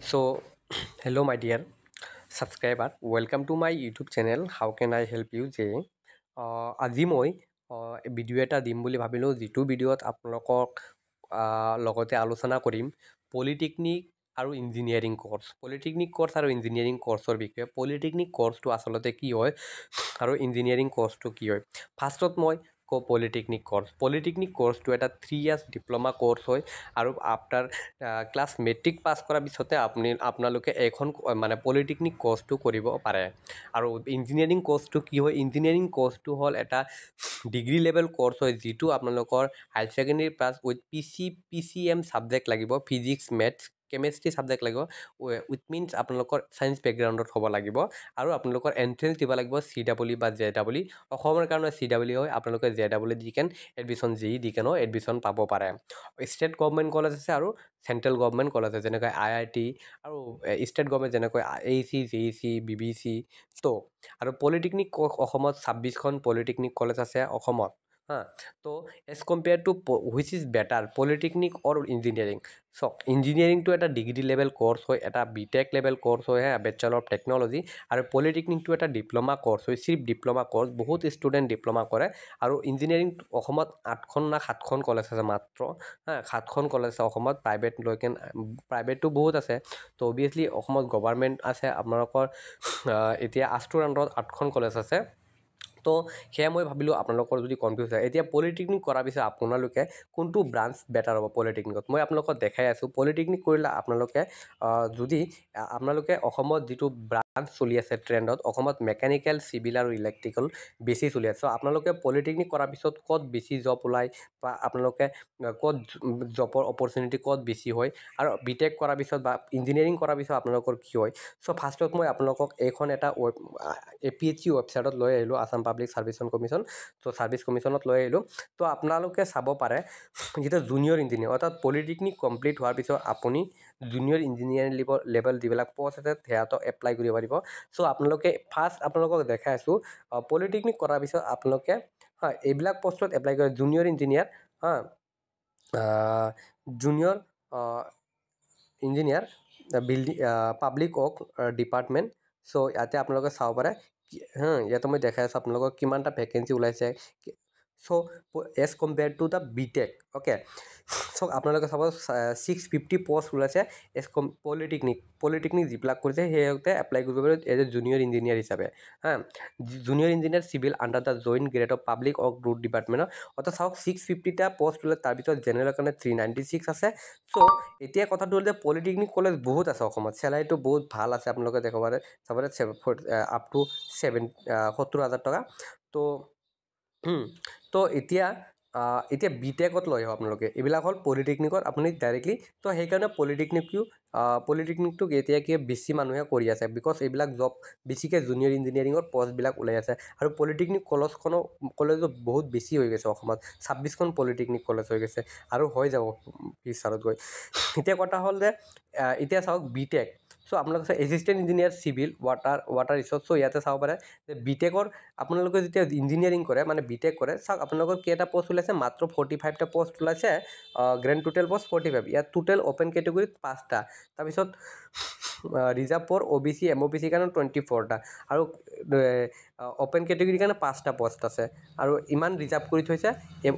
So, hello, my dear subscriber. Welcome to my YouTube channel. How can I help you? আজি মই video' এটা দিম বুলি ভাবিলোঁ, যিটো ভিডিঅ'ত আপোনালোকক লগতে আলোচনা কৰিম পলিটেকনিক আৰু ইঞ্জিনিয়াৰিং কৰ্চ আৰু ইঞ্জিনিয়াৰিং কৰ্চৰ বিষয়ে। পলিটেকনিক কৰ্চটো আচলতে কি হয় আৰু ইঞ্জিনিয়াৰিং কৰ্চটো কি হয়। ফাৰ্ষ্টত মই পলিটেকনিক কৰ্চটো এটা 3 years ডিপ্ল'মা কৰ্চ হয় আৰু আফটাৰ ক্লাছ মেট্ৰিক পাছ কৰাৰ পিছতে আপোনালোকে এখন মানে পলিটেকনিক কৰ্চটো কৰিব পাৰে। আৰু ইঞ্জিনিয়াৰিং কৰ্চটো কি হয়, ইঞ্জিনিয়াৰিং কৰ্চটো হ'ল এটা ডিগ্ৰী লেভেল কৰ্চ হয়, যিটো আপোনালোকৰ higher secondary pass with PCM subject লাগিব, ফিজিক্স মেথছ কেমেষ্ট্ৰি ছাবজেক্ট লাগিব, উইথ মিনছ আপোনালোকৰ ছায়েন্স বেকগ্ৰাউণ্ডত হ'ব লাগিব। আৰু আপোনালোকৰ এণ্ট্ৰেঞ্চ দিব লাগিব CEE বা JEE। অসমৰ কাৰণে CEE হয়, আপোনালোকে JEE দি কেন এডমিশ্যন দি কেনে এডমিশ্যন পাব পাৰে। ষ্টেট গভৰ্ণমেণ্ট কলেজ আছে আৰু চেণ্ট্ৰেল গভৰ্ণমেণ্ট কলেজ আছে, যেনেকৈ IIT আৰু ষ্টেট গভৰ্ণমেণ্ট যেনেকৈ AC JEC BBC। আৰু পলিটেকনিক অসমত 26খন পলিটেকনিক কলেজ আছে অসমত। তো as compare to which is better, polytechnic or engineering. চাওক, ইঞ্জিনিয়াৰিংটো এটা ডিগ্ৰী লেভেল কৰ্চ হয়, এটা BTech লেভেল কৰ্চ হয়, বেচেলৰ অফ টেকন'লজি। আৰু পলিটেকনিকটো এটা ডিপ্ল'মা কৰ্চ হয়, চিফ ডিপ্ল'মা কৰ্চ, বহুত ষ্টুডেণ্ট ডিপ্ল'মা কৰে। আৰু ইঞ্জিনিয়াৰিং অসমত 8খন না 7খন কলেজ আছে মাত্ৰ। 7খন কলেজ আছে অসমত, প্ৰাইভেটটো বহুত আছে। তো অভিয়াছলি অসমত গভৰ্ণমেণ্ট আছে আপোনালোকৰ এতিয়া আষ্টুৰ আণ্ডাৰত 8খন কলেজ আছে। তো সেয়া মই ভাবিলোঁ আপোনালোকৰ যদি কনফিউজ হয়, এতিয়া পলিটেকনিক কৰাৰ পিছত আপোনালোকে কোনটো ব্ৰাঞ্চ বেটাৰ হ'ব পলিটেকনিকত, মই আপোনালোকক দেখাই আছোঁ। পলিটেকনিক কৰিলে আপোনালোকে যদি আপোনালোকে অসমত যিটো ব্ৰাঞ্চ চলি আছে ট্ৰেণ্ডত, অসমত মেকানিকেল, চিভিল আৰু ইলেক্ট্ৰিকেল বেছি চলি আছে। চ' আপোনালোকে পলিটেকনিক কৰাৰ পিছত ক'ত বেছি জব ওলায় বা আপোনালোকে ক'ত জবৰ অপৰচুনিটি ক'ত বেছি হয়, আৰু BTech কৰাৰ পিছত বা ইঞ্জিনিয়াৰিং কৰাৰ পিছত আপোনালোকৰ কি হয়। চ' ফাৰ্ষ্টত মই আপোনালোকক এইখন এটা APSC ৱেবছাইটত লৈ আহিলোঁ, আছাম পাব্লিক চাৰ্ভিচ কমিশ্যন। ত' ছাৰ্ভিচ কমিশ্যনত লৈ আহিলোঁ। তো আপোনালোকে চাব পাৰে যিটো জুনিয়ৰ ইঞ্জিনিয়াৰ, অৰ্থাৎ পলিটেকনিক কমপ্লিট হোৱাৰ পিছত আপুনি জুনিয়ৰ ইঞ্জিনিয়াৰিং লেভেল যিবিলাক পষ্ট আছে সেয়াতো এপ্লাই কৰিব পাৰিব। চ' আপোনালোকে ফাৰ্ষ্ট আপোনালোকক দেখাই আছোঁ, পলিটেকনিক কৰাৰ পিছত আপোনালোকে এইবিলাক পষ্টত এপ্লাই কৰে। Junior engineer, junior engineer building public work department. So' ইয়াতে আপোনালোকে চাব পাৰে, ইয়াতে মই দেখাই আছোঁ আপোনালোকক কিমানটা ভেকেঞ্চি ওলাইছে। So' as compare to the BTech, okay. So' আপোনালোকে চাব 650 পষ্ট ওলাইছে। পলিটেকনিক যিবিলাক কৰিছে সিহঁতে এপ্লাই কৰিব পাৰে এজ এ জুনিয়ৰ ইঞ্জিনিয়াৰ হিচাপে। Junior engineer civil under the joint grade of public work root ডিপাৰ্টমেণ্টত। অৰ্থাৎ চাওক 650টা পষ্ট ওলাই, তাৰপিছত জেনেৰেলৰ কাৰণে 396 আছে। চ' এতিয়া কথাটো হ'ল যে পলিটেকনিক কলেজ বহুত আছে অসমত, চেলাৰীটো বহুত ভাল আছে। আপোনালোকে দেখাব পাৰে, চাব পাৰে আপ টু 70,000 টকা। তো এতিয়া BTechত লৈ আহক আপোনালোকে। এইবিলাক হ'ল পলিটেকনিকত আপুনি ডাইৰেক্টলি। তো সেইকাৰণে পলিটেকনিকটোক এতিয়া বেছি মানুহে কৰি আছে, বিকজ এইবিলাক জব বেছিকৈ জুনিয়ৰ ইঞ্জিনিয়াৰিঙৰ পষ্টবিলাক ওলাই আছে। আৰু পলিটেকনিক কলেজো বহুত বেছি হৈ গৈছে অসমত, 26খন পলিটেকনিক কলেজ হৈ গৈছে আৰু হৈ যাব ফিউচাৰত গৈ। এতিয়া কথা হ'ল যে এতিয়া চাওক BTech। চ' আপোনালোকে চাওক assistant engineer civil water research. So' ইয়াতে চাব পাৰে যে BTechৰ আপোনালোকে যেতিয়া ইঞ্জিনিয়াৰিং কৰে মানে BTech কৰে, চাওক আপোনালোকৰ কেইটা পষ্ট ওলাইছে, মাত্ৰ 45টা পষ্ট ওলাইছে। Grand total post 45। ইয়াত টোটেল অ'পেন কেটেগৰীত 5টা, তাৰপিছত ৰিজাৰ্ভ ফৰ OBC MOBC কাৰণে 24টা, আৰু অ'পেন কেটেগৰীৰ কাৰণে 5টা পষ্ট আছে। আৰু ইমান ৰিজাৰ্ভ কৰি থৈছে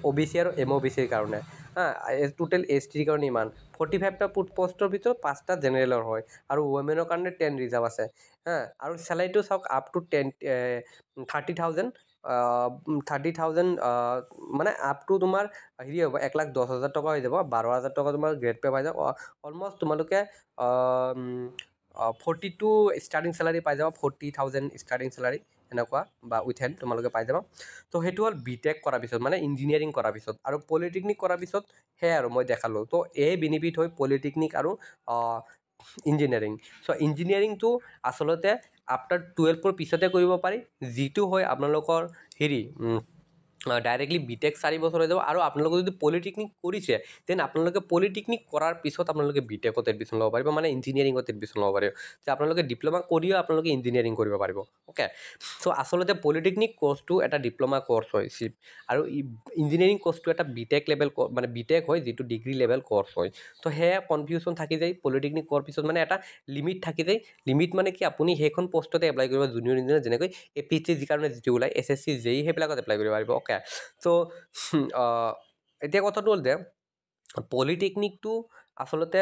OBC আৰু MOBCৰ কাৰণে। টোটেল STৰ কাৰণে ইমান 45টা পষ্টৰ ভিতৰত 5টা জেনেৰেলৰ হয়, আৰু ৱমেনৰ কাৰণে 10 ৰিজাৰ্ভ আছে। আৰু চেলাৰীটো চাওক আপ টু 30,000 মানে আপ টু তোমাৰ হেৰি হ'ব, 1,10,000 টকা হৈ যাব। 12,000 টকা তোমাৰ গ্ৰেড পে পাই যাব। অলমষ্ট তোমালোকে 42 ষ্টাৰ্টিং চেলাৰী পাই যাব, 40,000 ষ্টাৰ্টিং চেলাৰী এনেকুৱা, বা উইথ হেণ্ড তোমালোকে পাই যাবা। তো সেইটো হ'ল BTech কৰাৰ পিছত, মানে ইঞ্জিনিয়াৰিং কৰাৰ পিছত। আৰু পলিটেকনিক কৰাৰ পিছত সেয়াই আৰু মই দেখালোঁ। তো এই বেনিফিট হয় পলিটেকনিক আৰু ইঞ্জিনিয়াৰিং। চ' ইঞ্জিনিয়াৰিংটো আচলতে আফটাৰ 12ৰ পিছতে কৰিব পাৰি, যিটো হয় আপোনালোকৰ হেৰি ডাইৰেক্টলি বিটেক 4 বছৰ হৈ যাব আৰু আপোনালোকে যদি পলিটেকনিক কৰিছে দেন আপোনালোকে পলিটেকনিক কৰাৰ পিছত আপোনালোকে বিটেকত এডমিশ্যন ল'ব পাৰিব মানে ইঞ্জিনিয়াৰিঙত এডমিশ্যন ল'ব পাৰিব যে আপোনালোকে ডিপ্ল'মা কৰিও আপোনালোকে ইঞ্জিনিয়াৰিং কৰিব পাৰিব অ'কে চ' আচলতে পলিটেকনিক কোৰ্চটো এটা ডিপ্ল'মা কোৰ্চ হয় আৰু ইঞ্জিনিয়াৰিং কোৰ্চটো এটা বিটেক লেভেল মানে বিটেক হয় যিটো ডিগ্ৰী লেভেল কোৰ্চ হয় তো সেয়া কনফিউজন থাকি যায় পলিটেকনিক কৰাৰ পিছত মানে এটা লিমিট থাকি যায় লিমিট মানে কি আপুনি সেইখন পষ্টতে এপ্লাই কৰিব জুনিয়ৰ ইঞ্জিনিয়াৰ যেনেকৈ APSC যি কাৰণে যিটো ওলাই SSC JEE সেইবিলাকত এপ্লাই কৰিব পাৰিব অ'কে চ' এতিয়া কথাটো হ'ল যে পলিটেকনিকটো আচলতে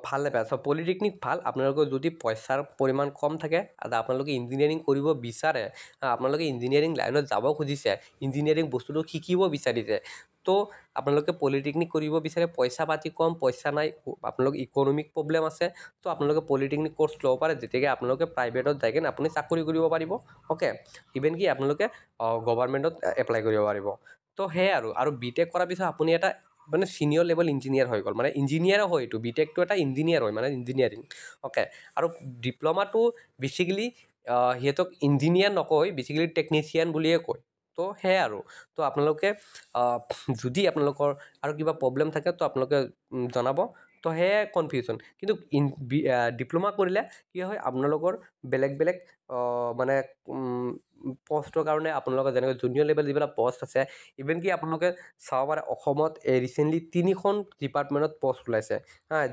ভাল নাপায় চ' পলিটেকনিক ভাল আপোনালোকৰ যদি পইচাৰ পৰিমাণ কম থাকে আৰু আপোনালোকে ইঞ্জিনিয়াৰিং কৰিব বিচাৰে আপোনালোকে ইঞ্জিনিয়াৰিং লাইনত যাব খুজিছে ইঞ্জিনিয়াৰিং বস্তুটো শিকিব বিচাৰিছে তো আপোনালোকে পলিটেকনিক কৰিব বিচাৰে পইচা পাতি কম পইচা নাই আপোনালোকৰ ইকনমিক প্ৰব্লেম আছে তো আপোনালোকে পলিটেকনিক কোৰ্চ ল'ব পাৰে যেতিয়াকৈ আপোনালোকে প্ৰাইভেটত যাই কিনে আপুনি চাকৰি কৰিব পাৰিব অ'কে ইভেন কি আপোনালোকে গভৰ্ণমেণ্টত এপ্লাই কৰিব পাৰিব তো সেয়াই আৰু বিটেক কৰাৰ পিছত আপুনি এটা মানে চিনিয়ৰ লেভেল ইঞ্জিনিয়াৰ হৈ গ'ল মানে ইঞ্জিনিয়াৰো হয় এইটো বিটেকটো এটা ইঞ্জিনিয়াৰ হয় মানে ইঞ্জিনিয়াৰিং অ'কে আৰু ডিপ্ল'মাটো বেচিকেলি সিহঁতক ইঞ্জিনিয়াৰ নকয় বেচিকেলি টেকনিচিয়ান বুলিয়ে কয় তো সেয়াই আৰু তো আপোনালোকে যদি আপোনালোকৰ আৰু কিবা প্ৰব্লেম থাকে তো আপোনালোকে জনাব তো সেয়াই কনফিউজন কিন্তু ডিপ্ল'মা কৰিলে কি হয় আপোনালোকৰ বেলেগ বেলেগ মানে পষ্টৰ কাৰণে আপোনালোকৰ যেনেকৈ জুনিয়ৰ লেভেল যিবিলাক পষ্ট আছে ইভেন কি আপোনালোকে চাব পাৰে অসমত ৰিচেণ্টলি 3খন ডিপাৰ্টমেণ্টত পষ্ট ওলাইছে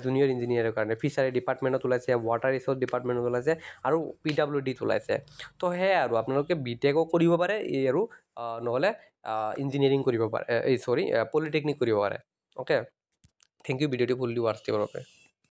জুনিয়ৰ ইঞ্জিনিয়াৰৰ কাৰণে ফিচাৰী ডিপাৰ্টমেণ্টত ওলাইছে ৱাটাৰ ৰিচোৰ্চ ডিপাৰ্টমেণ্টত ওলাইছে আৰু PWDত ওলাইছে তো সেয়াই আৰু আপোনালোকে বিটেকো কৰিব পাৰে আৰু নহ'লে ইঞ্জিনিয়াৰিং কৰিব পাৰে পলিটেকনিক কৰিব পাৰে অ'কে থেংক ইউ ভিডিঅ'টি ফুললি ৱাটছ দিবৰ বাবে